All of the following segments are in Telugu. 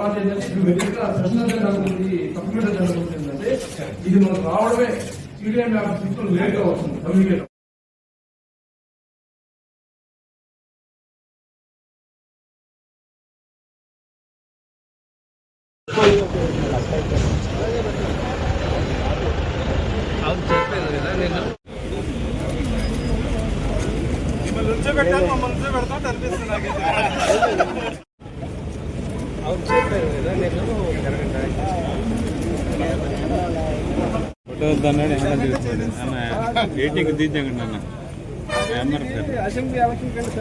తర్వాత ఏంటంటే ఇది మనకు రావడమే CDM ఆఫీస్ లేట్ గా వస్తుంది కమ్యూనికేట్. పెట్టాలి మమ్మల్ని పెడతా అనిపిస్తుంది నాకైతే. ఫోటో వద్దన్నాడు ఏమన్నా చూస్తాడు అన్న వెయిటింగ్ తీర్చండి అన్న అసెంబ్లీ ఎలక్షన్ కంటే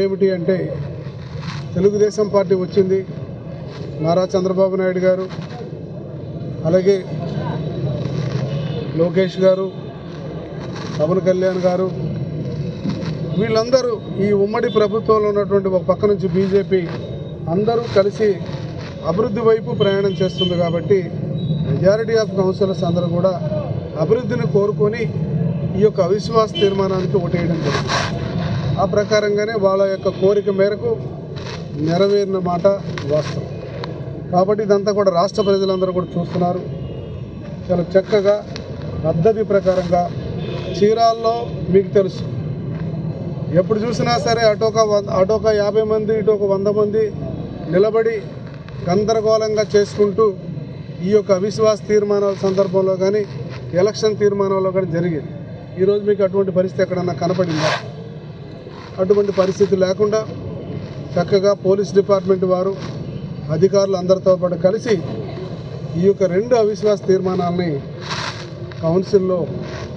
ఏమిటి అంటే తెలుగుదేశం పార్టీ వచ్చింది, నారా చంద్రబాబు నాయుడు గారు, అలాగే లోకేష్ గారు, పవన్ కళ్యాణ్ గారు, వీళ్ళందరూ ఈ ఉమ్మడి ప్రభుత్వంలో ఉన్నటువంటి ఒక పక్క నుంచి బీజేపీ అందరూ కలిసి అభివృద్ధి వైపు ప్రయాణం చేస్తుంది. కాబట్టి మెజారిటీ ఆఫ్ కౌన్సిలర్స్ అందరూ కూడా అభివృద్ధిని కోరుకొని ఈ యొక్క అవిశ్వాస తీర్మానానికి ఓటేయడం జరిగింది. ఆ ప్రకారంగానే వాళ్ళ యొక్క కోరిక మేరకు నెరవేరిన మాట వాస్తవం. కాబట్టి ఇదంతా కూడా రాష్ట్ర ప్రజలందరూ కూడా చూస్తున్నారు. చాలా చక్కగా పద్ధతి ప్రకారంగా చీరాల్లో మీకు తెలుసు, ఎప్పుడు చూసినా సరే అటొక 50 మంది ఇటొక 100 మంది నిలబడి గందరగోళంగా చేసుకుంటూ ఈ యొక్క అవిశ్వాస తీర్మానాల సందర్భంలో కానీ ఎలక్షన్ తీర్మానంలో కానీ జరిగింది. ఈరోజు మీకు అటువంటి పరిస్థితి ఎక్కడన్నా కనపడిందా? అటువంటి పరిస్థితి లేకుండా చక్కగా పోలీస్ డిపార్ట్మెంట్ వారు అధికారులు అందరితో పాటు కలిసి ఈ యొక్క 2 అవిశ్వాస తీర్మానాలని కౌన్సిల్లో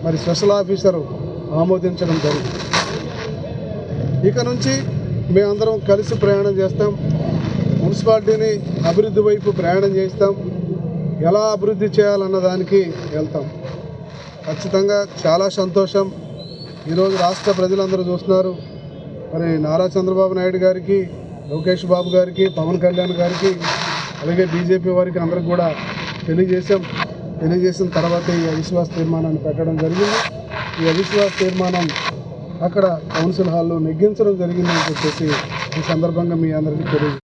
మరి స్పెషల్ ఆఫీసరు ఆమోదించడం జరిగింది. ఇక నుంచి మేమందరం కలిసి ప్రయాణం చేస్తాం, మున్సిపాలిటీని అభివృద్ధి వైపు ప్రయాణం చేస్తాం, ఎలా అభివృద్ధి చేయాలన్న దానికి వెళ్తాం. ఖచ్చితంగా చాలా సంతోషం. ఈరోజు రాష్ట్ర ప్రజలందరూ చూస్తున్నారు, మరి నారా చంద్రబాబు నాయుడు గారికి, లోకేష్ బాబు గారికి, పవన్ కళ్యాణ్ గారికి, అలాగే బీజేపీ వారికి అందరికి కూడా తెలియజేసిన తర్వాత ఈ అవిశ్వాస తీర్మానాన్ని పెట్టడం జరిగింది. ఈ అవిశ్వాస తీర్మానం అక్కడ కౌన్సిల్ హాల్లో నెగ్గించడం జరిగిందని చెప్పేసి ఈ సందర్భంగా మీ అందరికీ తెలియజేస్తాను.